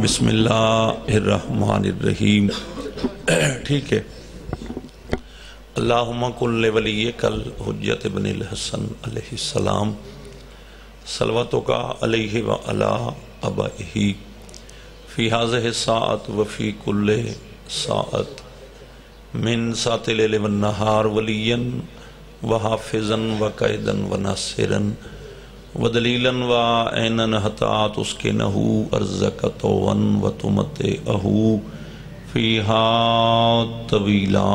بسم اللہ الرحمن الرحیم. ٹھیک ہے. اللہم کل ولیک الحجت ابن الحسن علیہ السلام صلواتک علیہ وعلی آبائہ فی ہذہ الساعۃ وفی کل ساعۃ من ساعۃ اللیل والنہار ولیا وحافظا وقائدا وناصرا ودلیلا وعینا حتی تسکنہ ارضک طوعا وتمتعہ فیہا طویلا.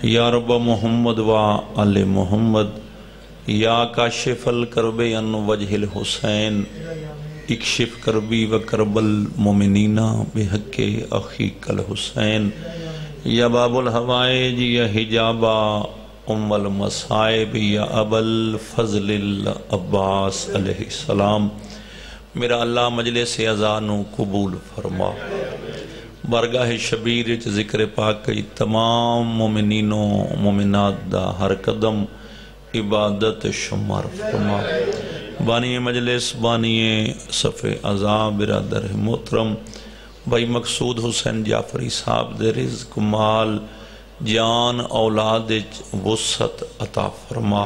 یا رب محمد و آل محمد یا کاشف الکرب عن وجہ الحسین اکشف کربی و کرب المؤمنین بحق اخیک الحسین. یا باب الحوائج یا حجاب ام المصائب یا ابا الفضل العباس علیہ السلام. میرا اللہ مجلس اذانو قبول فرما. بارگاہ شبیر وچ ذکر پاک کی تمام مومنین و مومنات دا ہر قدم عبادت شمار فرما. بانی مجلس بانی صف اعضاء برادر محترم بھائی مقصود حسین جعفری صاحب دے رزق مال جان اولاد وسعت عطا فرما.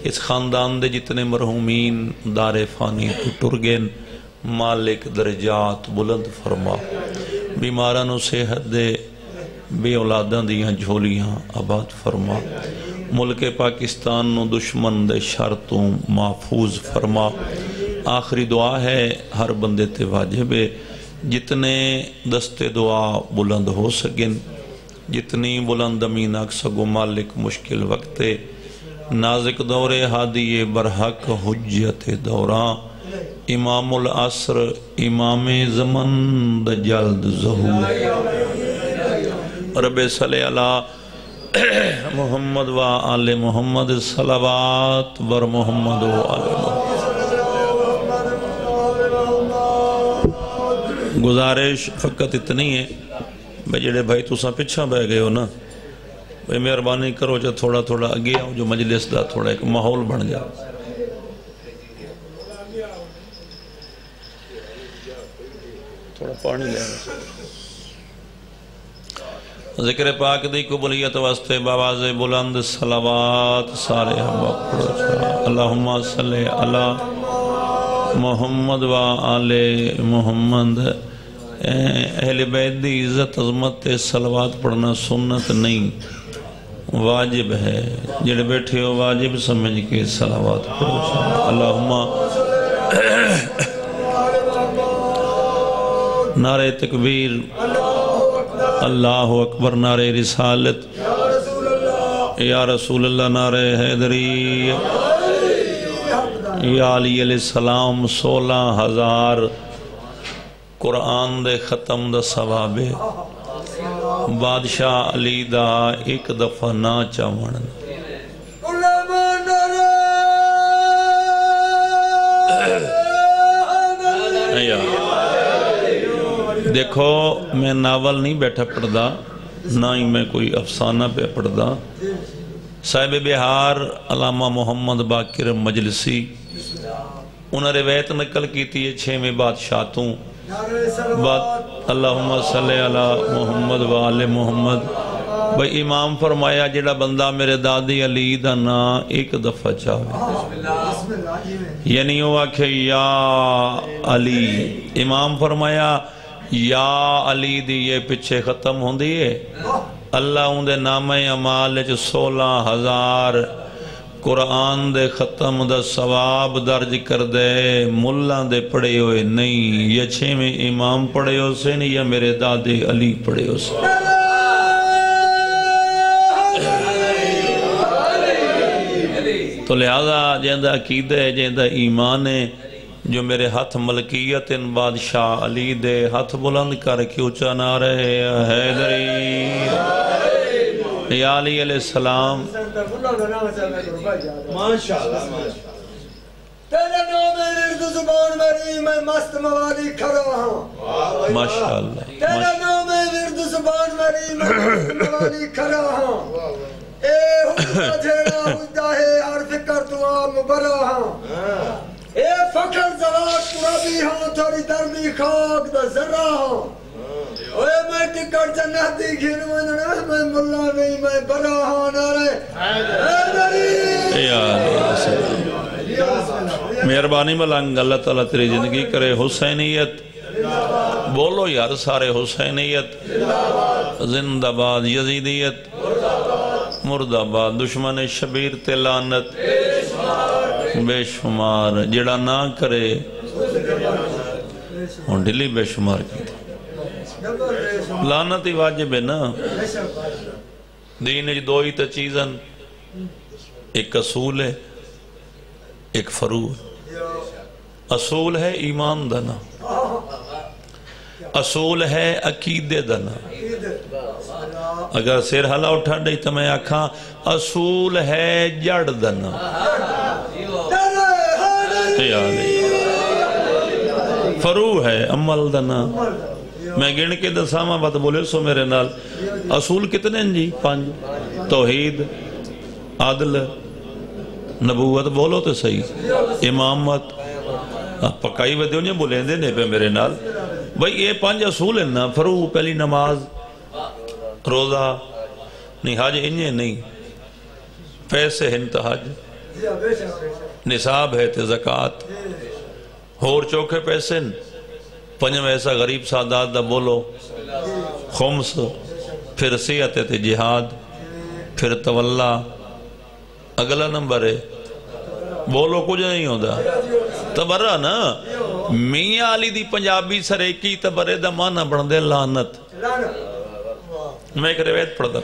اس خاندان دے جتنے مرحومین دار فانی تو ٹرگن مالک درجات بلند فرما. بیمارانو صحت دے بے اولاداں دیاں جھولیاں آباد فرما. ملک پاکستان نو دشمن دے شرطوں محفوظ فرما. آخری دعا ہے ہر بندے تے واجب ہے جتنے دستے دعا بلند ہو سکیں جتنی بلند امین آگ سگو مالک مشکل وقت نازک دور ہادی برحق حجت دوران امام العصر امام زمن دا جلد ظہور. رب صلی علی محمد و آل محمد صلوات بر محمد و آل محمد. گزارش فقط اتنی ہے بھائی جڑے بھائی تساں پچھا بہ گئے ہو نا بھائی مہربانی کرو جو تھوڑا تھوڑا اگے آؤ جو مجلس دا تھوڑا ایک ماحول بن جا. تھوڑا پانی لے ذکر پاک دی قبولیت واسطے باواز بلند صلوات سارے ہم پڑھو. اللہم صلی علی محمد و آل محمد. اہل بیت دی عزت عظمت صلوات پڑھنا سنت نہیں واجب ہے. جڑے بیٹھے ہو واجب سمجھ کے صلوات پڑھو. اللہم نعرہ تکبیر اللہ اکبر نعرہ رسالت یا رسول اللہ نعرہ حیدری یا علی علیہ السلام 16,000 قرآن دے ختم دا ثواب بادشاہ علی دا ایک دفعہ نہ چاون. دیکھو میں ناول نہیں بیٹھا پڑھدا نہ ہی میں کوئی افسانہ پہ پڑھدا. صاحب بہار علامہ محمد باقر مجلسی انہیں روایت نقل کی تھی 6ویں بادشاہتوں اللہم صلی علی محمد و آل محمد. بھئی امام فرمایا جڑا بندہ میرے دادی علی دا نا ایک دفعہ چاہے یعنی وہ آکھے یا علی. امام فرمایا یا علی دی یہ پچھے ختم ہوں دیئے اللہ ان دے نام اعمال 16,000 قرآن دے ختم دا ثواب درج کر دے. ملان دے پڑھے ہوئے نہیں یا 6ویں امام پڑھے ہو سے نہیں یا میرے دادے علی پڑھے ہو سے. تو لہذا جیندہ عقیدہ ہے جیندہ ایمان ہے جو میرے ہاتھ ملکیت ان بادشاہ علی دے ہاتھ بلند کر کے اچھا نہ رہے حیدری یا علی علیہ السلام. تیرے نام ارد زبان میری میں مست موادی کھڑا ہوں. ماشاءاللہ. تیرے نام ارد زبان میری میں مست موادی کھڑا ہوں. اے حجہ جھیڑا حجہ ہے عرف کر دعا مبرہ ہوں. اے فخر زوات قرابی ہاں تھوڑی دردی خاک دا ذرہ ہاں اوے میں ٹکٹ جنت دی گھن میں ملا نہیں میں بڑا ہاں نارے مہربانی ملنگ اللہ تعالیٰ تیری زندگی کرے حسینیت بولو یار سارے حسینیت زندہ باد یزیدیت مرد آباد دشمن شبیر تے لعنت بے شمار جڑا نہ کرے ہوں ڈھلی بے شمار کی تھی لعنت ہی واجب ہے نا دین اج دو ہی تا چیزن ایک اصول ہے ایک فرو ہے اصول ہے ایمان دنا اصول ہے عقیدے دنا اگر سر حلا اٹھا دے تو میں آکھاں اصول ہے جڑ دنا فرو ہے عمل دنا میں گن کے دسامہ بات بولے سو میرے نال اصول کتنے ہیں جی 5 توحید عدل نبوت بولو تو صحیح امامت پکائی ودیوں نے بولیں دے نہیں پہ میرے نال بھئی یہ 5 اصول ہیں نا فرو پہلی نماز روزہ نہیں حج انہیں نہیں پیسے ہیں حج نصاب ہے تے زکاة ہور چوکے پیسے پنجم ایسا غریب سادات دا بولو خمس پھر سیعت تے جہاد پھر تولا اگلا نمبر ہے بولو کچھ نہیں ہوتا تبرہ نا میاں علی دی پنجابی سریکی تبرہ دا مانا بڑھن لعنت میں ایک روایت پڑھتا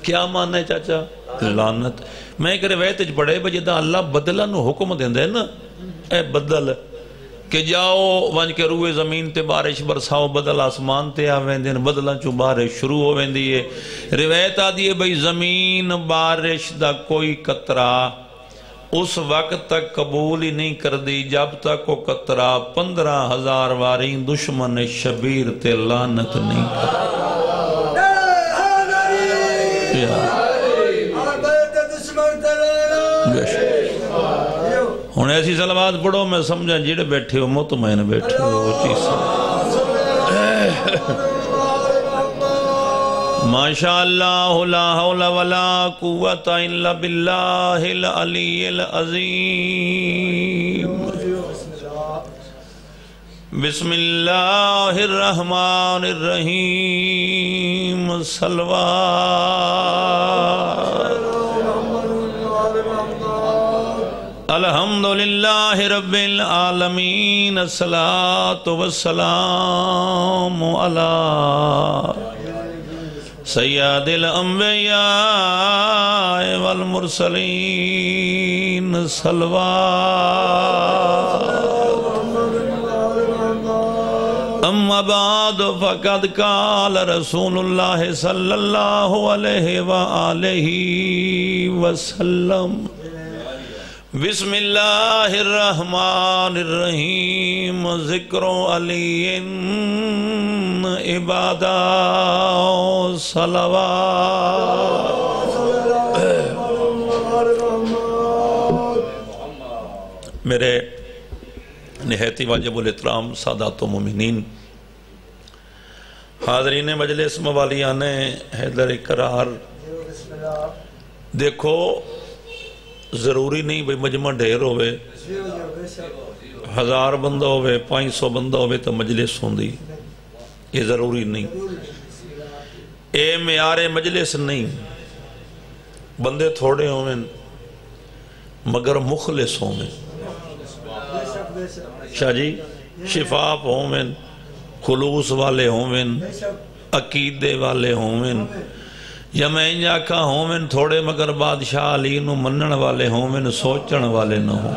کیا مانا ہے چاچا لعنت میں ایک روایت پڑھے بجے دا اللہ بدلہ نو حکم دیں دے نا اے بدل کہ جاؤ ونج کے روئے زمین تے بارش برساؤ بدل آسمان تے آویں دین بدلہ چو بارش شروع ہوئیں دیئے روایت آدھی ہے بھئی زمین بارش دا کوئی قطرہ اس وقت تک قبول ہی نہیں کر دی جب تک وہ قطرہ 15,000 وارین دشمن شبیر تے لعنت نہیں کر ہوں ایسی سلوات پڑھو میں سمجھا جڑے بیٹھے ہو مطمئن بیٹھے ہو وہ چیز ماشاءاللہ لا حول ولا قوت الا باللہ العلی العظیم بسم اللہ الرحمن الرحیم صلوات الحمدللہ رب العالمین الصلاة والسلام علی سید الانبیاء والمرسلین صلوات اما بعد فقد قال رسول اللہ صلی اللہ علیہ وآلہ وسلم بسم اللہ الرحمن الرحیم ذکر علی عبادہ صلوات میرے نہایتی واجب الاحترام سادات و مومنین حاضرین مجلس موالیان حیدر اقرار دیکھو ضروری نہیں بھئی مجمع ڈھیر ہوئے 1000 بندہ ہوئے 500 بندہ ہوئے تو مجلس ہوندی یہ ضروری نہیں اے معیار مجلس نہیں بندے تھوڑے ہوئے مگر مخلص ہوئے شاہ جی شفاف ہوئے خلوص والے ہوئے عقیدے والے ہوئے یا میں انجاکہ ہوئے تھوڑے مگر بادشاہ علی نو منن والے ہوئے سوچن والے نہ ہوں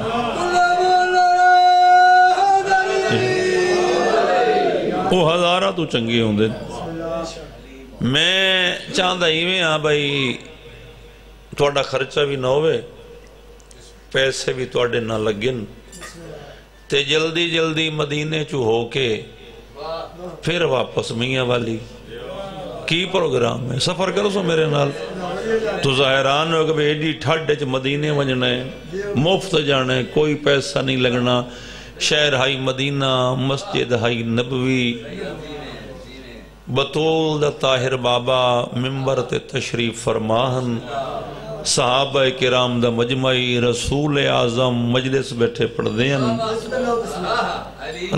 وہ ہزارہ تو چنگی ہوں دے میں چاندہ ہی ہاں بھائی توڑا خرچہ بھی نہ ہوئے پیسے بھی توڑے نہ لگن تے جلدی جلدی مدینے چو ہو کے پھر واپس میاں والی کی پروگرام ہے سفر کرو سو میرے نال تو ظاہران ہو کہ ایڈی ٹھڈ چ مدینے وجنا ہے، مفت جانا ہے، کوئی پیسہ نہیں لگنا، شہر ہائی مدینہ، مسجد ہائی نبوی، بطول دا طاہر بابا ممبر تے تشریف فرماہن، صحابہ کرام دا مجمعی، رسول اعظم مجلس بیٹھے پڑھ دین،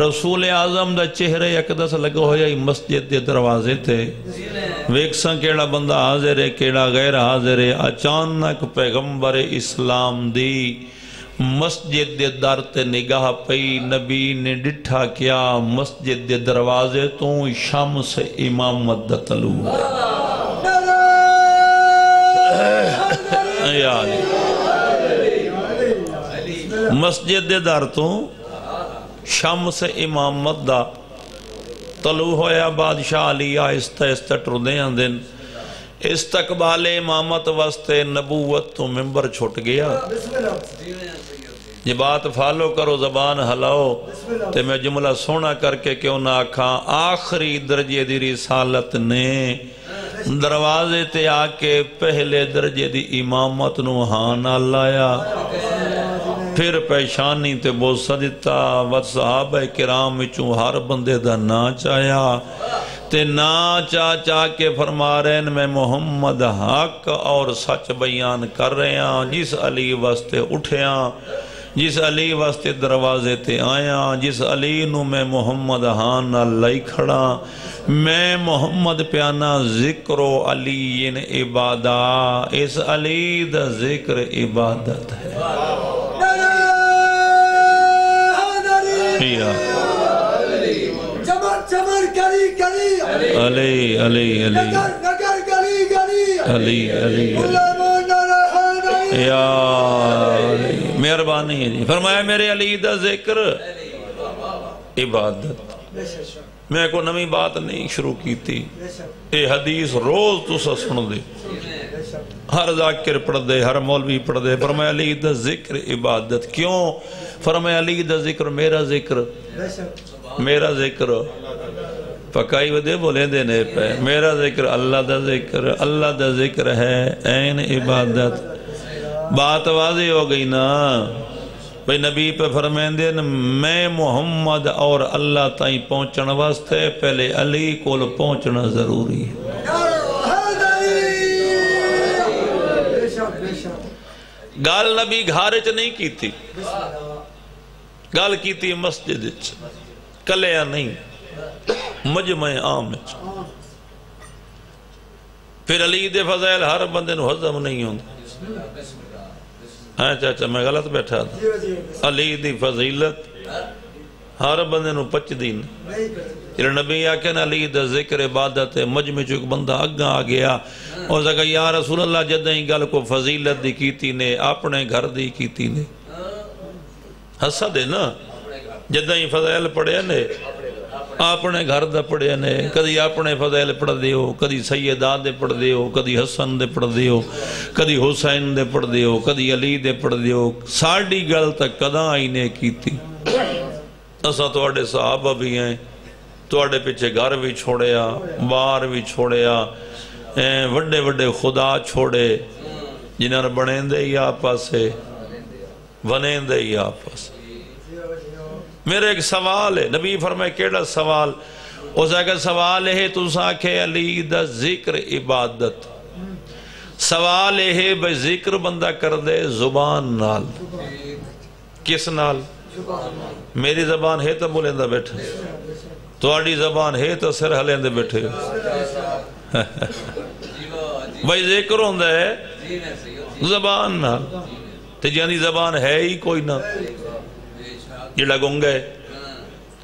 رسول اعظم دا چہرے اقدس لگا ہویا ہی مسجد دے دروازے تھے، ویکساں کیڑا بندہ حاضر ہے کیڑا غیر حاضر ہے، اچانک پیغمبر اسلام دی مسجد دے در تے نگاہ پئی، نبی نے ڈٹھا کیا مسجد دے دروازے تو شمس امامت دا طلوع ہے، مسجد دے در تو شمس امامت دا طلوع ہویا، بادشاہ علی آہستہ ٹردے آندن، استقبال امامت واسطے نبوت تو ممبر چھٹ گیا، یہ بات فالو کرو، زبان ہلاؤ، تے میں جملہ سونا کر کے کیوں نہ آکھاں، آخری درجے دی رسالت نے دروازے تے آکے پہلے درجے دی امامت نو ہاں نہ لایا، پھر پیشانی تے بوسہ دیتا، وقت صحابہ کرام وچوں ہر بندے دا نا چاہیا، تے نا چاہ کے فرما رہے ہیں میں محمد حق اور سچ بیان کر رہے ہیں، جس علی واسطے اٹھیاں، جس علی واسطے دروازے تے آیاں، جس علی نو میں محمد ہاں نہ لائی کھڑا، میں محمد پیانا ذکر و علی ان عبادہ، اس علی دا ذکر عبادت ہے، چمر گلی گلی علی علی علی نگر گلی گلی علی علی یا علی، مہربانی ہے جی، فرمایا میرے علی دا ذکر عبادت، میں کو نمی بات نہیں شروع کی تھی، اے حدیث روز تو سا سن دے، ہر ذاکر پڑھ دے، ہر مولوی پڑھ دے، فرمایا علی دا ذکر عبادت، کیوں؟ فرمایا علی دا ذکر میرا ذکر، میرا ذکر پکائی ودے بولے دینے پہ، میرا ذکر اللہ دا ذکر، اللہ دا ذکر ہے این عبادت، بات واضح ہو گئی نا، بھئی نبی پہ فرمائیں دے میں محمد اور اللہ تائیں پہنچنا واسطے پہلے علی کول پہنچنا ضروری ہے، گال نبی گھارچ نہیں کی تھی، گال کی تھی مسجد کلیا نہیں، مجمع عام، پھر علی دے فضائل ہر بندے نو حضم نہیں ہوں، ہاں چاچا میں غلط بیٹھا تھا، علی دی فضیلت ہر بندے نو پچ دین، یہ نبی آکھیں علی دا ذکر عبادت ہے، مجمع چو ایک بندہ اگاں آ گیا، اور سکا یا رسول اللہ جدہیں گل کو فضیلت دی کیتی نے، اپنے گھر دی کیتی نے، حسد ہے نا، جدہیں فضائل پڑھے نے، اپنے گھر دا پڑھے نے، کدی اپنے فضائل پڑھ دیو، کدی سیدہ دے پڑھ دیو، کدی حسن دے پڑھ دیو، کدی حسین دے پڑھ دیو، کدی علی دے پڑھ دیو، ساڑی گل تک کداں آئی نے کیتی، اسا توڑے صحابہ بھی ہیں، توڑے پیچھے گھر بھی چھوڑیا، بار بھی چھوڑیا، وڈے وڈے خدا چھوڑے، جنہاں بنیں دے ہی آپا سے، بنیں دے ہی آپا سے، میرے ایک سوال ہے، نبی فرمائے کیڑا سوال؟ اس اگر سوال ہے تو ساکھے علی دا ذکر عبادت، سوال ہے بھئی ذکر بندہ کر دے زبان نال، کس نال؟ میری زبان ہے تو بولیں دا بیٹھے، توڑی زبان ہے تو سر ہلیں دے بیٹھے، بھئی ذکر ہوندہ ہے زبان نال، تجھانی زبان ہے ہی کوئی نہ، جڑا گنگے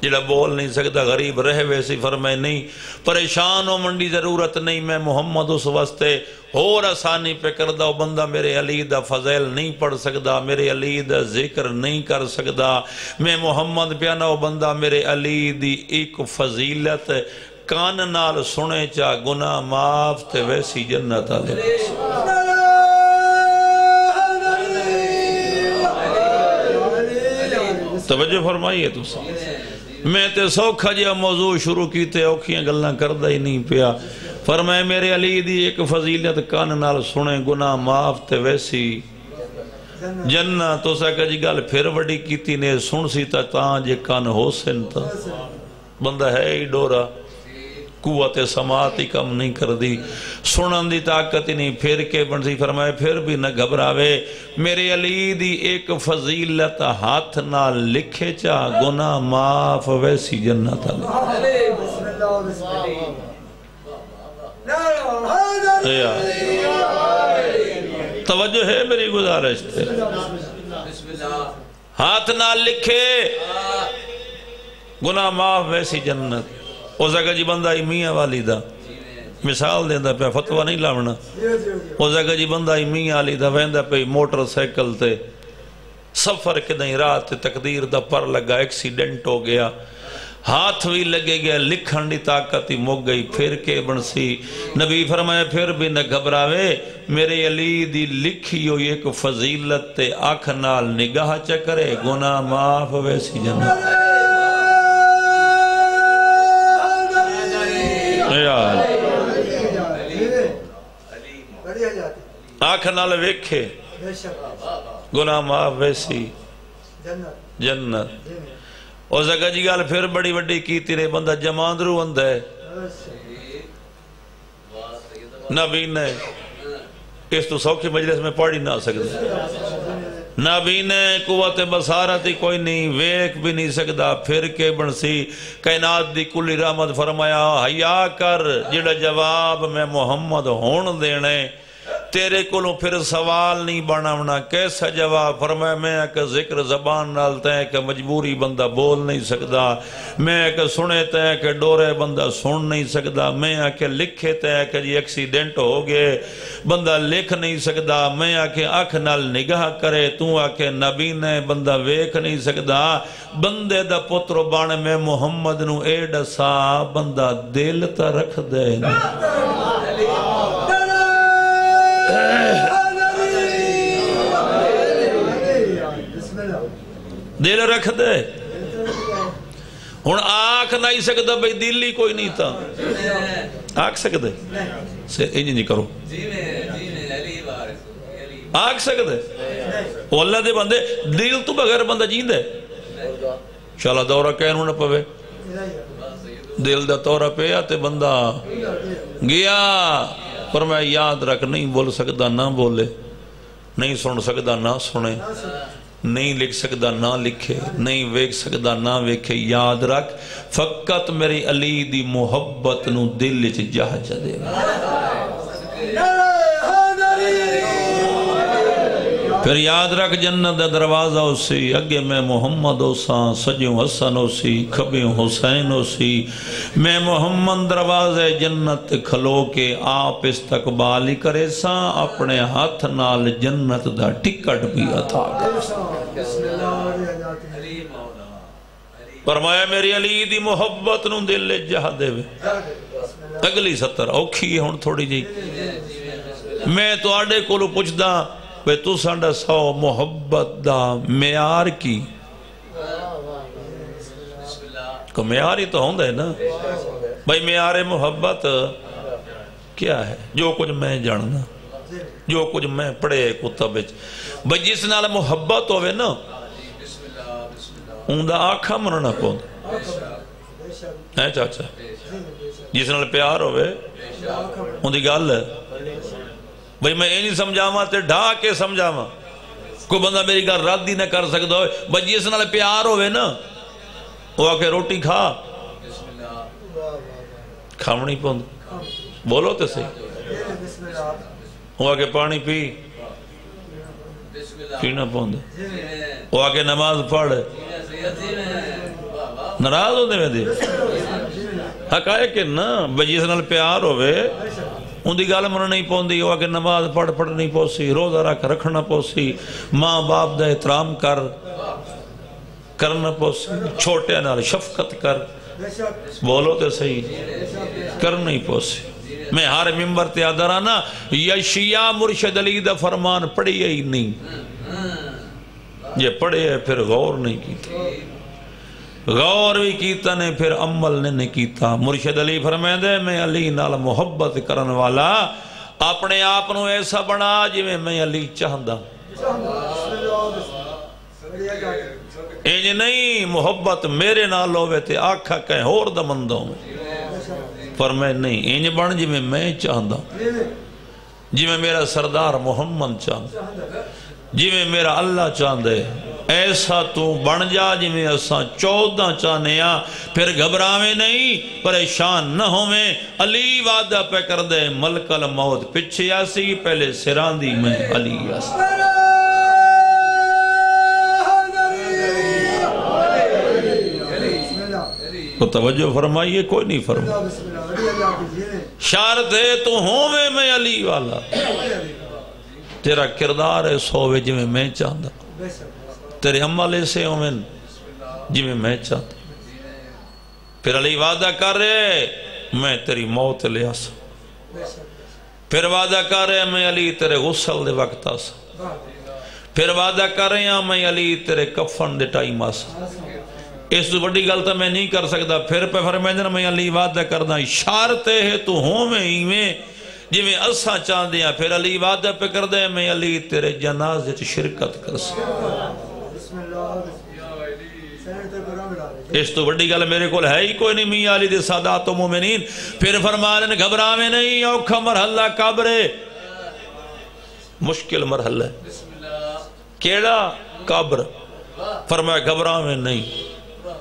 جڑا بول نہیں سکتا، غریب رہ ویسی فرمائے نہیں، پریشان ہو منڈی ضرورت نہیں، میں محمد اس واسطے اور آسانی پہ کردہ ہو، بندہ میرے علی دا فضائل نہیں پڑھ سکتا، میرے علی دا ذکر نہیں کر سکتا، میں محمد پیانا ہو، بندہ میرے علی دی ایک فضیلت کان نال سنے چاہ گناہ معاف تے ویسی جنت آلے، توجہ فرمائیے تو میں تے سوکھا جیا موضوع شروع کیتے اوکھیاں گلنا کردہ ہی نہیں پیا، فرمائے میرے علی دی ایک فضیلت کان نال سنے گناہ معاف تے ویسی جنہ تو سکا جی گل پھر وڈی کیتی نے سن سی تاں جے کان ہو سن تا بندہ ہے ہی ڈورا قوت سماعت ہی کم نہیں کر دی سنن دی طاقت ہی نہیں پھر کے بنسی فرمائے پھر بھی نہ گھبراوے میرے علی دی ایک فضیلت ہاتھ نہ لکھے چاہ گناہ معاف ویسی جنت علی توجہ ہے میری گزارش تھے ہاتھ نہ لکھے گناہ معاف ویسی جنت او زگہ جی بندہ ہی میاں والی دا مثال دیندہ پہ فتوہ نہیں لاؤنا او زگہ جی بندہ ہی میاں والی دا ویندہ پہ موٹر سیکل تے سفر کے دیں رات تقدیر دا پر لگا ایکسیڈنٹ ہو گیا ہاتھ بھی لگے گیا لکھن دی طاقت ہی مک گئی پھر کے بنسی نبی فرمایا پھر بھی نہ گھبراوے میرے علی دی لکھی ہوئی ایک فضیلت تے آنکھ نال نگاہ چکرے گناہ معاف ویسی جنت آنکھ نال ویکھے گناہ معاف ویسی جنت اور زگہ جی گال پھر بڑی وڈی کی تیرے بندہ جماندرو اندہ ہے نبی نے اس تو سوکھی مجلس میں پڑھی نہ سکتا نبی نے قوت بصارت ہی کوئی نہیں ویک بھی نہیں سکتا پھر کے بنسی کائنات دی کلی رحمت فرمایا حیا کر جڑا جواب میں محمد ہون دینے تیرے کولوں پھر سوال نہیں بناونا کیسا جواب فرمایا میں کہ ذکر زبان نالتا ہے کہ مجبوری بندہ بول نہیں سکتا میں کہ سنیتا ہے کہ ڈورے بندہ سن نہیں سکتا میں کہ لکھیتا ہے کہ جی ایکسیڈنٹ ہو گئے بندہ لکھ نہیں سکتا میں کہ آنکھ نال نگاہ کرے تو آکے نبی نے بندہ ویکھ نہیں سکتا بندے دا پتر بانے میں محمد نو ایڈا سا بندہ دل تا رکھ دے دل رکھ دے ہون آنکھ نہیں سکتا بھئی دل ہی کوئی نہیں تھا آنکھ سکتے سے انجی نہیں کرو آنکھ سکتے وہ اللہ دے بندے دل تو بغیر بندہ جیند ہے شالا دورہ کہنوں نہ پوے دل دا دورہ پہ آتے بندہ گیا فرمایا یاد رکھ نہیں بول سکتا نہ بولے نہیں سن سکتا نہ سنے نہیں لکھ سکتا نہ لکھے نہیں ویکھ سکتا نہ ویکھے یاد رکھ فقط میری علی دی محبت نو دل چ جہ دے پھر یاد رکھ جنت دا دروازہ ہو سی اگے میں محمد ہو ساں سجوں حسن ہو سی کھبیوں حسین ہو سی میں محمد دروازے جنت کھلو کے آپ استقبالی کرے ساں اپنے ہاتھ نال جنت دا ٹکٹ بھی عطا کر فرمایا میری علی دی محبت نو دل جہا دے وے اگلی سطر اوکھی ہے ہون تھوڑی جی میں تو آڈے کولو پوچھ دا بے تو سانڈا سو محبت دا معیار کی کو معیار ہی تو ہوندہ ہے نا بھائی معیار محبت کیا ہے جو کچھ میں جاننا جو کچھ میں پڑھے کتب بھائی جس نال محبت ہوئے نا اندہ آنکھا مننا کون ہے چاچا جس نال پیار ہوئے اندھی گال ہے بھئی میں یہ نہیں سمجھاما تے ڈھا کے سمجھاما کوئی بندہ میری گھر رد ہی نہ کر سکتا ہوئے بھئی جس نال پیار ہوئے نا وہ آکے روٹی کھا کھامنی پوند بولو تے صحیح وہ آکے پانی پی پینا پوند وہ آکے نماز پڑھ ناراض ہونے میں دے حقائق کہ نا بھئی جس نال پیار ہوئے ان دی گال منہ نہیں پوندی ہوا کہ نماز پڑھ نہیں پوسی روزہ رکھ رکھنا پوسی ماں باپ دا احترام کرنا پوسی چھوٹے نال شفقت کر بولو تے صحیح کر نہیں پوسی میں ہر ممبر تے آدھرانا یا شیعہ مرشد علی دا فرمان پڑھی ہی نہیں یہ پڑھے ہے پھر غور نہیں کی غور بھی کیتا نے پھر عمل نے کیتا. مرشد علی فرمائے میں علی نال محبت کرن والا اپنے آپ نو ایسا بنا جی میں علی چاہندا. انج نہیں محبت میرے نال ہوئے تے آکھا کہیں اور دا مندہ ہوں. فرمائے نہیں انج بن جی میں چاہندا جی میں میرا سردار محمد چاہندا جی میں میرا اللہ چاہندے ایسا تو بن جا جی میں اساں 14 چاہنے پھر گھبراویں نہیں پریشان نہ ہوئیں. علی وعدہ پہ کر دے ملک الموت پچھے آسی پہلے سراندی میں علی آسی. تو توجہ فرمائیے کوئی نہیں فرمائیے. شرط ہے تو ہوں میں علی والا تیرا کردار ہے سوے جی میں چاہتا تیرے عمل ایسے ہوں جی میں چاہتا. پھر علی وعدہ کر رہے میں تیری موت لے آسا. پھر وعدہ کر رہے میں علی تیرے غسل دے وقت آسا. پھر وعدہ کر رہے ہیں میں علی تیرے کفن دے ٹائم آسا. اس تو بڑی گلتا میں نہیں کر سکتا. پھر پہ فرمائے میں علی وعدہ کرنا شرط ہے تو ہوں میں ہی میں جی میں اسا چاہ دیا. پھر علی وعدہ پہ کر دے میں علی تیرے جنازے چ شرکت کر سکتا. اس تو بڑی گل میرے کو ہے ہی کوئی نہیں. میاں علی دے سادات و مومنین پھر فرمانے گھبراویں نہیں اوکھا مرحلہ قبر مشکل مرحلہ کیڑا قبر. فرمایا گھبراویں نہیں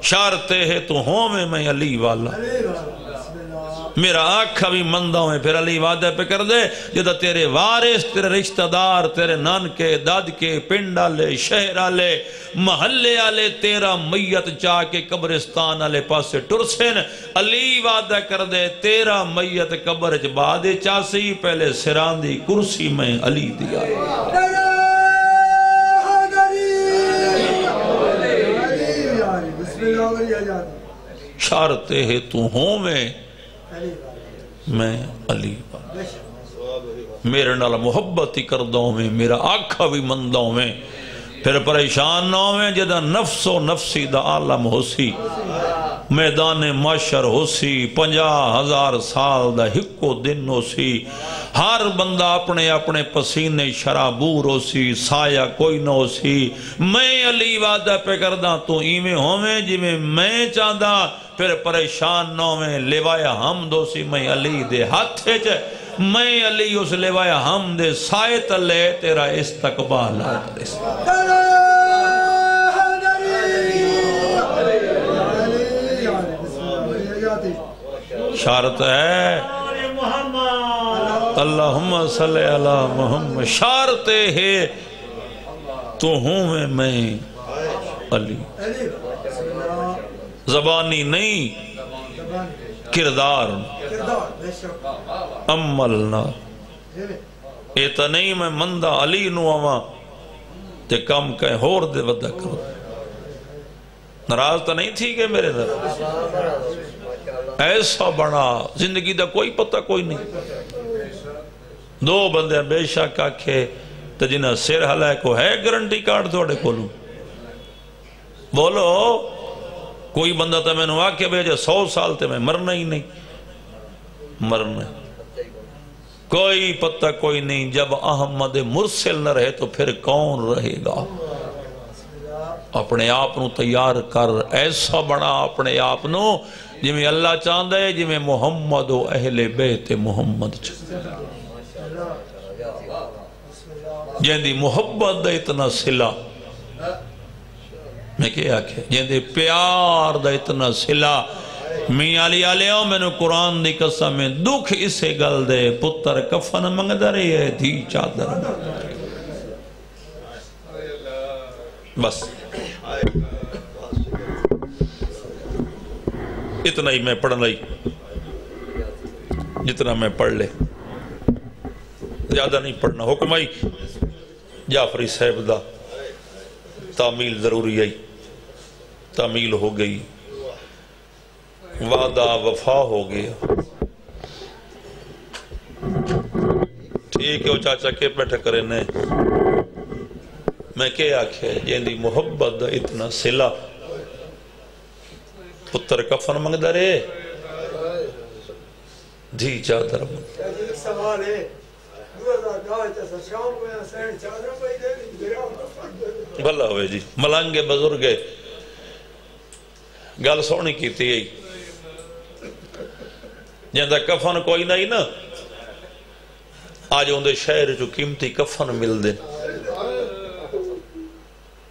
شرط ہے تو ہوں میں علی والا میرا آنکھا بھی مندہ ہوئے. پھر علی وعدہ پہ کر دے جدہ تیرے وارث تیرے رشتہ دار تیرے نانکے دادکے پنڈ آلے شہر آلے محلے آلے تیرا میت چاہ کے قبرستان آلے پاسے ٹرسن. علی وعدہ کر دے تیرا میت قبر بعد چاسی پہلے سراندی کرسی میں علی دیا. شرط ہے تو ہوں میں علی میرے نال محبت ہی کردوں میں میرا آنکھا بھی مندوں میں. پھر پریشان نہ ہوئے جدہ نفس و نفسی دا عالم ہو سی میدان معاشر ہو سی 50,000 سال دا ہکو دن ہو سی ہر بندہ اپنے اپنے پسینے شرابور ہو سی سایہ کوئی نہ ہو سی. میں علی وعدہ پہ کردہ تو ایمیں ہوئے جی میں چاہدہ. پھر پریشان نہ ہوئے لیوایا حمد ہو سی میں علی دے ہاتھ میں علی اس لیوایا حمد سائے تلے تیرا استقبال آتا ہے. شارت ہے اللہم صلی اللہ محمد. شارت ہے تو ہوں میں علی زبانی نہیں کردار عمل نہ. ایتا نہیں میں مندہ علی نو آواں تے کم کہیں ہور دے ودہ کرو. ناراض تو نہیں تھی کہ میرے در ایسا بڑا زندگی دا کوئی پتہ کوئی نہیں. 2 بندے بے شک آکھے تو جنہ سیر حلائے کو ہے گرنٹی کارڈ توڑے کولوں بولو. کوئی بندہ تا میں نے آکھے بھیجے 100 سال تے میں مرنا ہی نہیں مرنا. کوئی پتہ کوئی نہیں. جب احمد مرسل نہ رہے تو پھر کون رہے گا. اپنے آپ نو تیار کر ایسا بڑا اپنے آپ نو جی میں اللہ چاہندہ ہے جی میں محمد و اہل بیت محمد جن دی محبت دا اتنا صلہ میں کیا کہ جن دی پیار دا اتنا صلہ. میاں علی آلیاں میں نے قرآن دی قسم میں دکھ اسے گل دے پتر کفن منگ درے ہے دھی چادر. بس اتنا ہی میں پڑھنا ہی جتنا میں پڑھ لے زیادہ نہیں پڑھنا. حکم آئی جعفری صاحب دا تعمیل ضروری آئی تعمیل ہو گئی وعدہ وفا ہو گیا. ٹھیک ہے وہ چاچا کے بیٹھے کرے نے میں کیا آکھے جن دی محبت دا اتنا صلہ پتر کفن منگ درے دھی چادر منگ ایک سوال ہے 2010 تسا شام کو یہاں سینڈ چادر پہی دے دی بھلا ہوئے جی ملانگے بزرگے گل سونی کی تھی جہاں کفن کوئی نہیں نا آج اندے شہر جو قیمتی کفن مل دے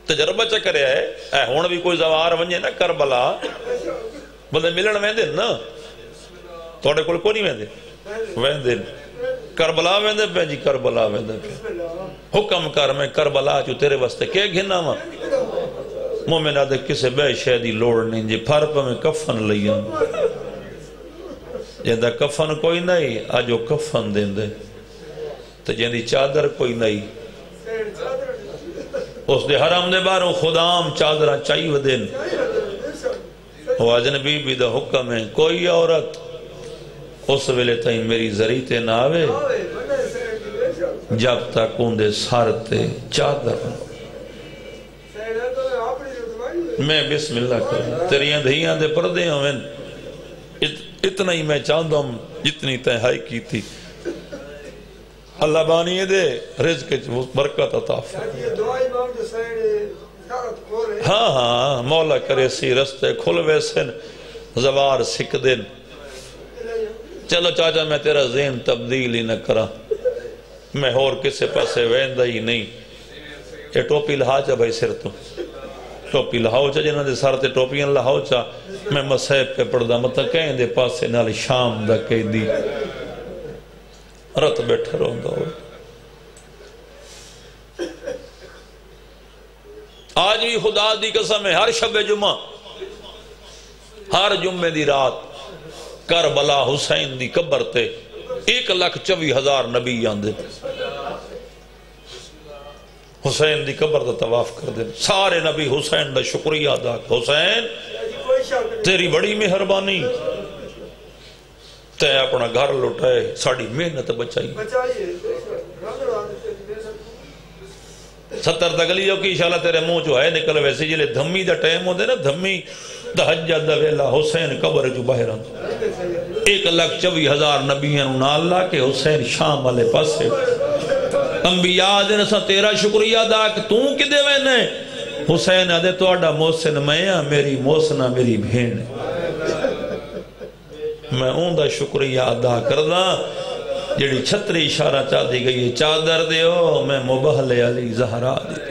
تجربہ چکر ہے ہون بھی کوئی زوار ونجے نا کربلا بلدے ملن ویندے نا توڑے کو نہیں ویندے ویندے کربلا ویندے پہ جی کربلا ویندے پہ حکم کر میں کربلا جو تیرے واسطے کیا گھنا ماں مومن آدھے کسے بے شہدی لوڑ نہیں جی پھر پہ میں کفن لیا جہاں کفن کوئی نہیں آجو کفن دیں دے تو جہاں چادر کوئی نہیں اس دے حرام دے باروں خدام چادرہ چاہی ودین وہ اجنبی بھی دا حکم ہے کوئی عورت اس ویلے تائیں میری ذریعتے نہ آوے جب تک اندے سارتے چادر میں بسم اللہ کروں تیریاں دھیاں دے پردے ہوئیں اتنا ہی میں چاہتا ہوں جتنی تہائی کی تھی اللہ بانی دے رزق برکت عطا ہاں ہاں مولا کرے سی رستے کھل ویسن زوار سکھ دن چلو چاچا میں تیرا ذہن تبدیل ہی نہ کرا میں اور کسے پاسے ویندہ ہی نہیں یہ ٹوپی لہا چا بھائی سر تو ٹوپی لہاؤ چا جنہاں دے سارتے ٹوپیاں لہاؤ چا میں مسیب پہ پڑھدا مطا کہیں دے پاسے نال شام دا کہہ دی رت بیٹھے روندہ ہو آج بھی خدا دی قسم ہے ہر شب جمعہ ہر جمعے دی رات کربلا حسین دی قبر تے 1,24,000 نبی آندے حسین دی قبر دا طواف کر دیں سارے نبی حسین دا شکریہ ادا حسین تیری بڑی مہربانی تے اپنا گھر لٹائے ساڑی محنت بچائی 70 تکلیوں کی انشاءاللہ تیرے منہ جو ہے نکل ویسے جلے دھمی دا ٹائم ہوتے نا دھمی تہجد دا ویلا حسین قبر جو باہر آن 1,24,000 نبیوں نال لا کے حسین شام والے پاسے انبیاء دے نسا تیرا شکریہ دا کہ توں کدے وینے حسین آدھے تو آڈا محسن میں میری محسنہ میری بھین میں اون دا شکریہ ادا کردہ جڑی چھتری اشارہ چاہ دی گئی چادر دے ہو میں مبہل علی زہرا دی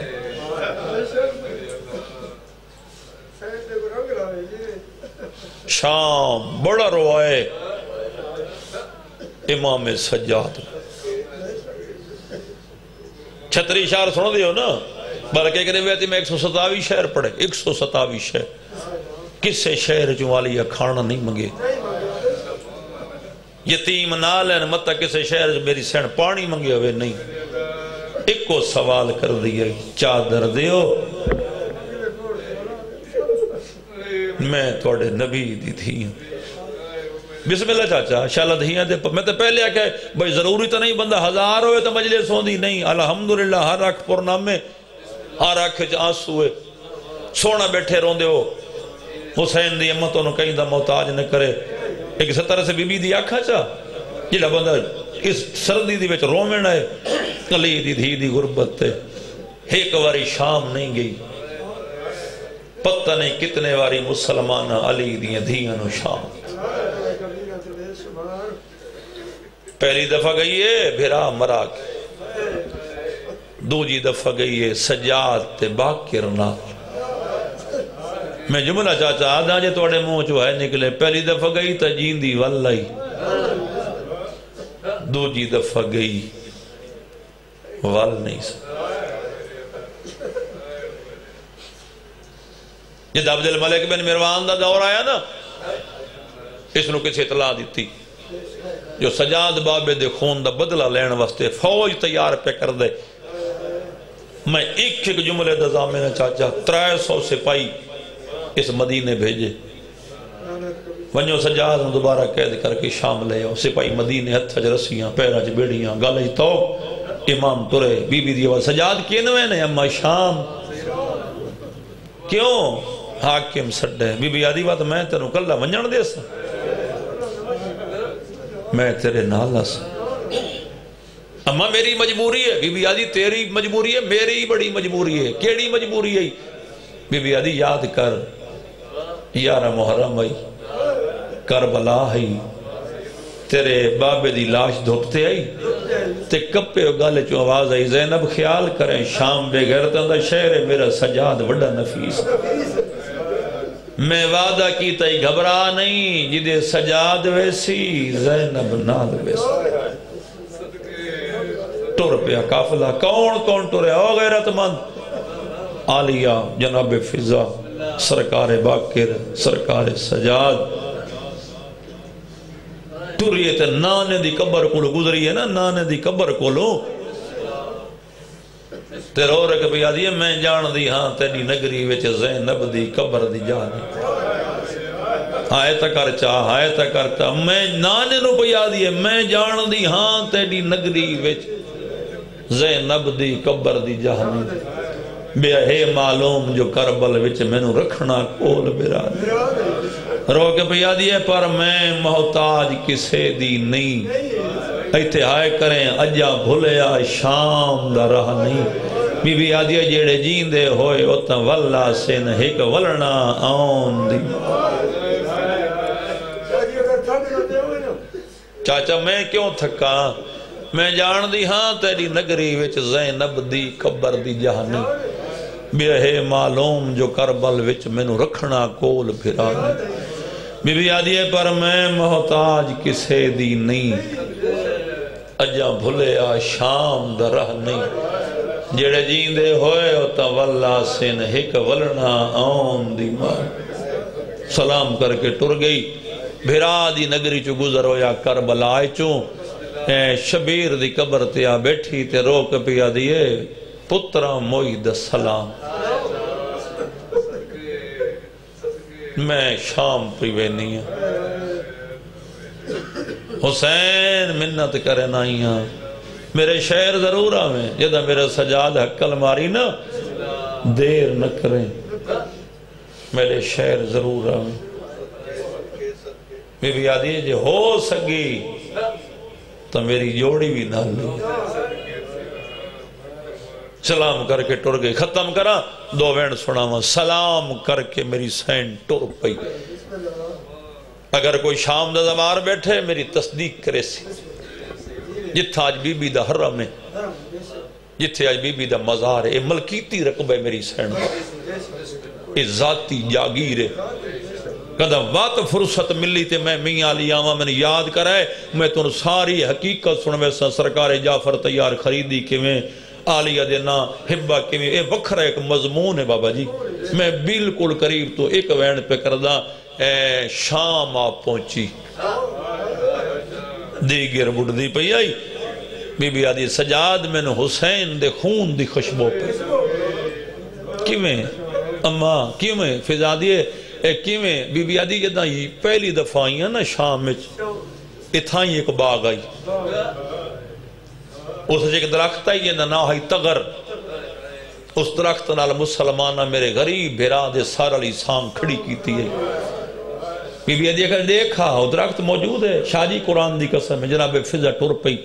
شام بڑا روائے امام سجاد چھتری اشارہ سنو دیو نا بلکہ کرے ہوئے تھی میں 127 شہر پڑھے 127 شہر کسے شہر جو والی کھانا نہیں منگے یتیم نال ہے مطا کسے شہر جو میری سین پانی منگے ہوئے نہیں ایک کو سوال کر دیا چادر دیو میں توڑے نبی دی تھی بسم اللہ چاچا شالہ دھیاں دے میں تو پہلے آکے بھئی ضروری تو نہیں بندہ 1000 ہوئے تو مجلس ہوندی نہیں الحمدللہ ہر آنکھ پر نامے ہر آنکھ آنسو ہوئے سونا بیٹھے روندے ہو حسین دی امتوں نے کہیں دا محتاج نہ کرے ایک اس طرح سے بی بی دی آکھا چاہ جلہ بندہ اس سردی دی بیچ رومن ہے علی دی دھی دی غربت تے ایک واری شام نہیں گئی پتہ نہیں کتنے واری مسلمانہ علی دی دھیاں نو شام پہلی دفعہ گئی ہے بھرا مرا کے دوجی دفعہ گئی ہے سجاد تے باکر نال میں جملہ چاچا آدھا جے توڑے منہ جو ہے نکلے پہلی دفعہ گئی تا جیندی واللہی دوجی دفعہ گئی وال نہیں سا جب عبد الملک بن مروان دا دور آیا نا اس نے کسی اطلاع دیتی جو سجاد بابے دے خون دا بدلہ لین واسطے فوج تیار پہ کر دے میں ایک جملے دا زامنہ چاچا 300 سپاہی اس مدینے بھیجے ونجو سجاد دوبارہ قید کر کے شام لے آؤ سپاہی مدینے ہتھج رسیاں پیراج بیڑیاں گالج تو امام ترے بی بی دی آواز سجاد کینوے نے اما شام کیوں حاکم سڈے بی بی آدھی بات میں تینوں کلا ونجن دے سا میں تیرے نالا سا اما میری مجبوری ہے بی بی آدھی تیری مجبوری ہے میری بڑی مجبوری ہے کیڑی مجبوری ہے بی بی آدھی یاد کر 11 محرم آئی کربلا آئی تیرے بابے دی لاش دھوکتے آئی تے کپے گالے چو آواز آئی زینب خیال کریں شام بے غیرتاں دا شہر ہے میرا سجاد وڈا نفیس میں وعدہ کیتا ہی گھبرا نہیں جدے سجاد ویسی زینب نال ویسی ٹور پیا قافلہ کون ٹورے او غیرت مند عالیہ جناب فضا سرکار باقر سرکار سجاد ٹوریے تے نانے دی قبر کولو گزری ہے نا نانے دی قبر کولو تے رو رکھ بھی آدھی ہے میں جان دی ہاں تیری نگری وچ زینب دی قبر دی جانی آئے تا کرچا میں نانے نو بھی آدھی ہے میں جان دی ہاں تیری نگری وچ زینب دی قبر دی جانی بے ہے معلوم جو کربل وچ میں نو رکھنا کول برادری رو کے بھی آدھی ہے پر میں محتاج کسے دی نہیں ایتھے آئے کریں اجا بھولیا شام دا رہ نہیں بی بی آدھی ہے جیڑے جیندے ہوئے اتنا واللہ سن ہک ولنا آن دی چاچا میں کیوں تھکا میں جان دی ہاں تیری نگری وچ زینب دی قبر دی جہانی بے ہے معلوم جو کربل وچ میں نو رکھنا کول پھرا بی بی آدھی ہے پر میں محتاج کسے دی نہیں اجا بھولیا شام دا رہ نہیں جیڑے جیندے ہوئے ہوتا واللہ سن ہک ولنا آن دی ماں سلام کر کے ٹر گئی بھرا دی نگری چو گزر ہویا کربلا آئے چوں شبیر دی قبر تیا بیٹھی تے روک پیا دیئے پترہ موئی دا سلام میں شام پریوینی ہوں حسین منت کرے نائی ہاں میرے شہر ضرور آویں جدہ میرے سجاد حقل ماری نا دیر نہ کریں میرے شہر ضرور آویں بی بی آدھی ہے جو ہو سگی تو میری جوڑی بھی نہ لی سلام کر کے ٹر گئی ختم کرا دو وین سناوا سلام کر کے میری سین ٹر پئی اگر کوئی شام دا زمار بیٹھے میری تصدیق کرے سی جتھا آج بی بی دا حرم ہے جتھے آج بی بی دا مزار ہے اے ملکیتی رقبہ میری سین اے ذاتی جاگیر ہے کدھا وقت فرصت ملی تے میں میاں علی آماں میں نے یاد کرائے میں تو ساری حقیقت سنوے سا سرکار جعفر تیار خریدی کہ میں آلیہ دینا حبہ کی اے وکھرا ایک مضمون ہے بابا جی میں بالکل قریب تو ایک وین پہ کردہ شام آپ پہنچی دیگر بڑھ دی پہ آئی بی بی آدھی سجاد میں نے حسین دے خون دی خوشبو پہ کیویں اماں کیویں فضا دیئے کیویں بی بی آدھی جدہ پہلی دفعہ آئی ہیں نا شام میں اتھائیں ایک باغ آئی اس سے ایک درخت آئی ہے نا آئی تغر اس درخت نال مسلمانہ میرے غریب بھیراد سارا لی سام کھڑی کیتی ہے بی بی اگر دیکھا وہ درخت موجود ہے شاہ جی قرآن دی قسم ہے جناب فضا ٹور پئی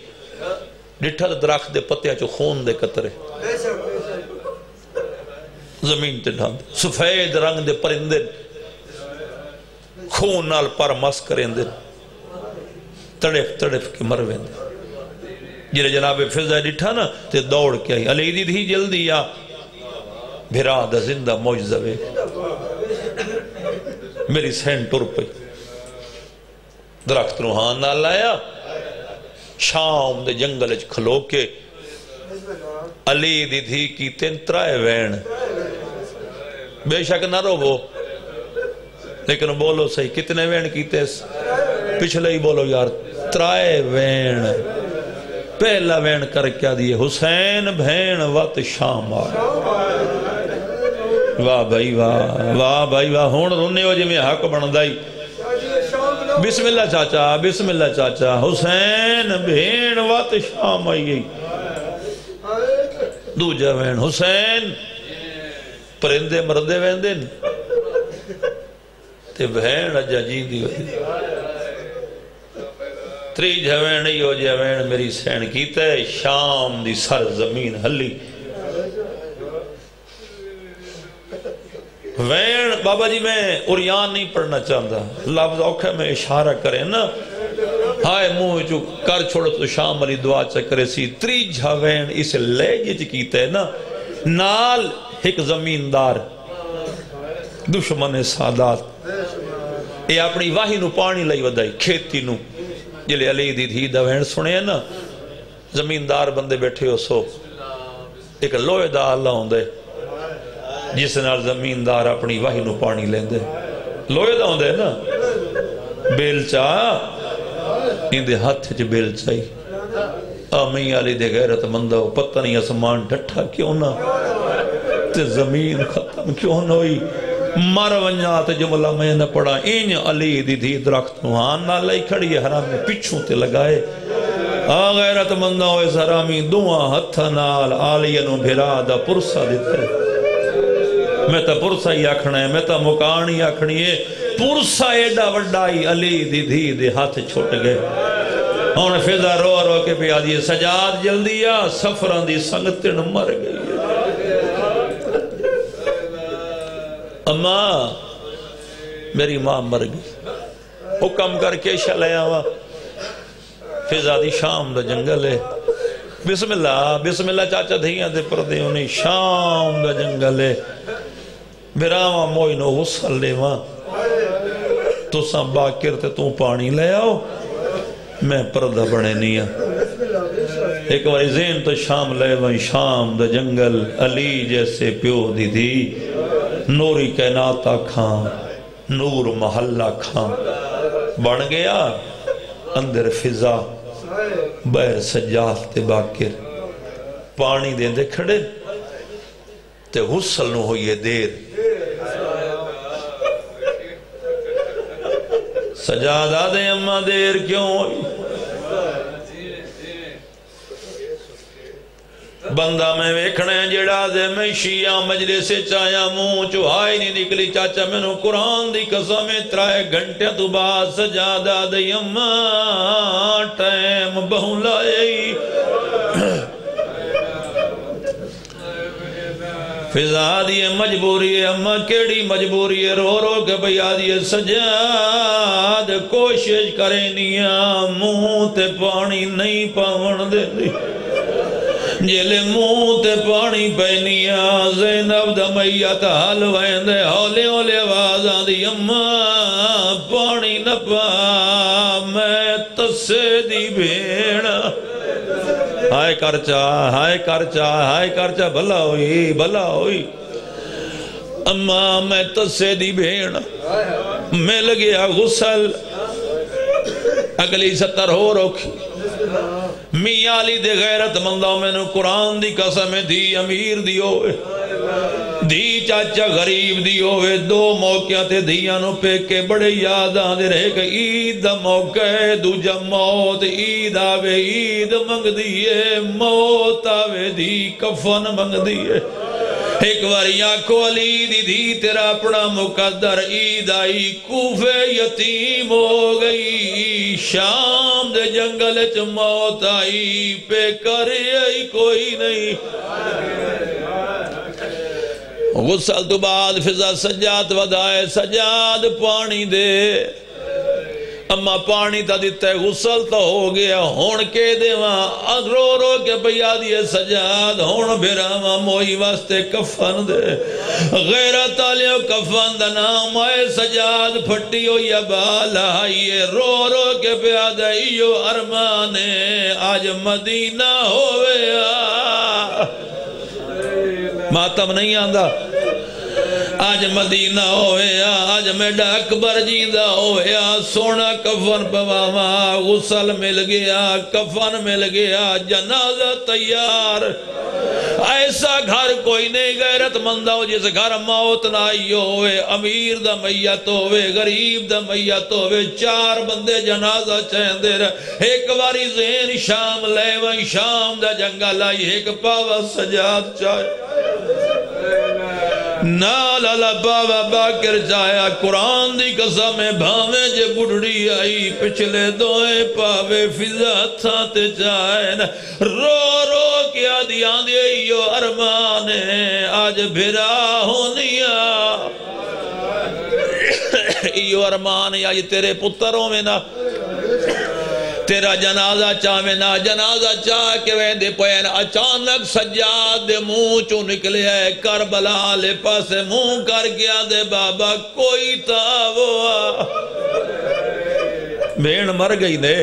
ڈٹھا درخت دے پتے چو خون دے قطرے زمین تے ڈھان دے سفید رنگ دے پرندے خون نال پر مس کریں دے تڑف کے مرویں دے جنہیں جناب فضا ڈٹھا نا تے دوڑ کے آئی علی دی دھی جلدی یا بھرا دا زندہ موجزوے میری سین ٹور پئی درخت روحان نہ لایا شام دے جنگل کھلو کے علی دی دھی کی تین ترائے وین بے شک نہ رو وہ لیکن بولو صحیح کتنے وین کیتے پچھلے ہی بولو یار ترائے وین پہلا وین کر کیا دیئے حسین بھین وقت شام آئے واہ بھائی واہ ہون رونے ہو جی میں حق بندائی بسم اللہ چاچا حسین بھین وقت شام آئی دو جا وین حسین پرندے مردے وین دن تے بہن اجا جی دی ہوئی تری جھوین ہو جھوین میری سین کیتا ہے شام دی سر زمین ہلی وین بابا جی میں اوریان نہیں پڑھنا چاہتا لفظ اوکھا میں اشارہ کریں نا ہائے منہ جو کر چھوڑو تو شام علی دعا چکرے سی تری جھوین اس لہجے چ کیتا ہے نا نال ایک زمیندار دشمن سادات یہ اپنی واہی نو پانی لئی ودائی کھیتی نو جلے علی دی تھی دوین سنے نا زمیندار بندے بیٹھے ہو سو ایک لوہے دا اللہ ہوں دے جس نال زمیندار اپنی واہی نو پانی لیں دے لوہے دا ہوں دے نا بیل چاہ ان دے ہاتھ چ بیل چاہی آمین علی دے غیرت مندہ پتہ نہیں اسمان ڈھٹھا کیوں نہ تے زمین ختم کیوں نہ ہوئی مر ونجات جملہ میں نہ پڑا این علی دی دی درخت نوان نہ لئی کھڑی ہے حرام میں پچھوں تے لگائے غیرت مندہ ہوئے حرامی دعا ہتھا نال آلیانو بھرا دا پرسا دیتے میں تا پرسا ہی آکھنا ہے میں تا مکانی آکھنی ہے پرسا ایڈا وڈائی علی دی دی دے ہاتھ چھوٹ گئے انہیں فضا رو رو کے پہ آدھی سجاد جلدیا سفران دی سنگتن مر گئی اماں میری ماں مر گئی حکم کر کے شلے آوا فضا دی شام دا جنگل ہے بسم اللہ چاچا دھیاں دے پردے انہیں شام دا جنگل ہے براواں موئنو غسل لے ماں تو ساں باکر تے تو پانی لے آؤ میں پردہ بڑھے نیا ایک باری زین تو شام لے وہاں شام دا جنگل علی جیسے پیو دی دی نوری کائناتا کھان نور محلہ کھان بڑھ گیا اندر فضا بیر سجاد تے باکر پانی دے دے کھڑے تے غسل نو ہوئی دیر سجاد آدھے اماں دیر کیوں ہوئی بندہ میں ویکھنے جڑا دے میں شیعہ مجلس سے چایا منہ چوہائی نہیں نکلی چاچا میں نو قرآن دی قسم ترائے گھنٹے تو بعد سجادہ دے اماں ٹائم بہوں لائی فضا دیئے مجبوری ہے اماں کیڑی مجبوری ہے رو رو کے بھئی آدھیے سجاد کوشش کریں نیا منہ تے پانی نہیں پاون دے دی جلے منہ تے پانی پینیا زینب دا میت حال ویندے ہولے ہولے آوازاں دی اماں پانی نہ پا میں تسے دی بھیڑا ہائے کرچا بھلا ہوئی اماں میں تسے دی بھیڑا مل گیا غسل اگلی ستر ہو روکھی میاں علی دے غیرت مندہ میں نے قرآن دی قسم دی امیر دی ہوئے دی چاچا غریب دی ہوئے دو موقع تے دیانوں پہ کے بڑے یاد آنے رہے کہ عید دا موقع ہے دوجہ موت عید آوے عید منگ دیئے موت آوے دی کفن منگ دیئے ایک باری آنکھو علی دی دی تیرا اپنا مقدر عید آئی کوفے یتیم ہو گئی شام دے جنگل چ موت آئی پہ کرے آئی کوئی نہیں غسل تو بعد فضا سجاد ودائے سجاد پانی دے اما پانی تا دیتا ہے غسل تا ہو گیا ہون کے دے وہاں رو رو کے بھیا دیئے سجاد ہون بھیرا وہاں موہی واسطے کفن دے غیرت آلیو کفن دا نام آئے سجاد پھٹی ہو یا بالا آئیے رو رو کے بھیا دائیو ارمانے آج مدینہ ہویا ماتم نہیں آندہ آج مدینہ ہویا آج میڈا اکبر جیندہ ہویا سونا کفن پواما غسل مل گیا کفن مل گیا جنازہ تیار ایسا گھر کوئی نہیں غیرت مندہ ہو جس گھر موت نہ آئی ہوئے امیر دا میت ہوئے غریب دا میت ہوئے چار بندے جنازہ چہندے رہے ایک باری زین شام لے وہیں شام دا جنگل آئی ایک پاوا سجاد چاہے نالا بابا باکر جایا قرآن دی قسم بھاویں جے بڑھڑی آئی پچھلے دوئے پاوے فضا تھاتے جائے رو رو کیا دیاں دے ایو ارمانے آج بھرا ہونیا ایو ارمان یا یہ تیرے پتروں میں نہ تیرا جنازہ چاہویں نہ جنازہ چاہ کے ویندے پوین اچانک سجاد دے منہ چوں نکلے ہے کربلا لے پاسے منہ کر گیا دے بابا کوئی تاوا بھین مر گئی دے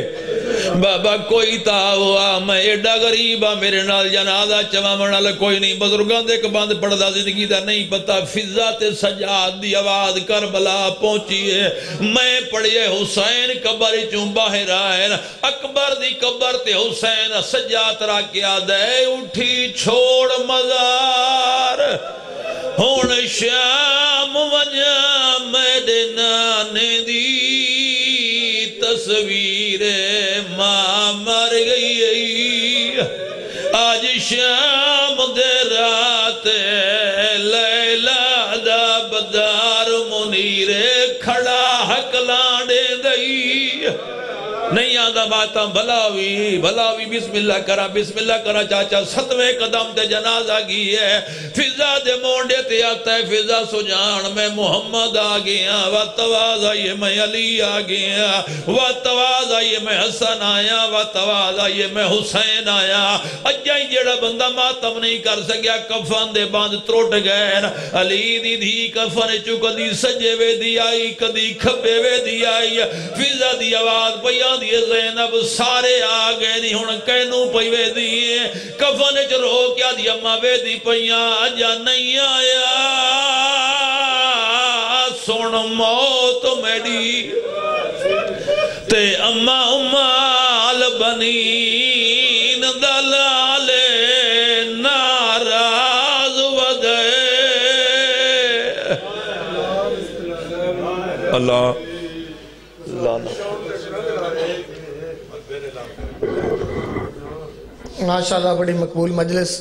بابا کوئی تاوا میں ایڈا غریبا میرے نال جنازہ چاہاں منال کوئی نہیں بزرگان دے کباند پڑھدا زندگی دا نہیں پتا فضا تے سجاد دی آواز کربلا پہنچی ہے میں پڑھئے حسین قبر چوں باہر آئے اکبر دی قبر تے حسین سجاد را کیا دے اٹھی چھوڑ مزار ہون شام وجہ میرے نانے دی تصویر ماں مر گئی آج شام دے رات لیلہ دا بدار منیر کھڑا حق لانے گئی نہیں آدھا باتا بھلاوی بسم اللہ کرا چاچا ستویں قدم تے جنازہ گئی ہے فضا دے مونڈے تے آتا ہے فضا سجان میں محمد آگیا واتواز آئیے میں علی آگیا واتواز آئیے میں حسن آیا واتواز آئیے میں حسین آیا اجائی جڑا بندہ ماتم نہیں کر سکیا کفن دے باند تروٹ گئے علی دی دی کفن چو کدی سجے وے دی آئی کدی کھبے وے دی آئی فضا دی آواز پیا دیئے زینب سارے آگئے نہیں ہون کہنوں پہوے دیئے کفن چ رو کیا دی اممہ وے دی پہیا آجا نہیں آیا سن موت میری تے اممہ امال بنین دلال ناراض ودے اللہ ماشاءاللہ بڑی مقبول مجلس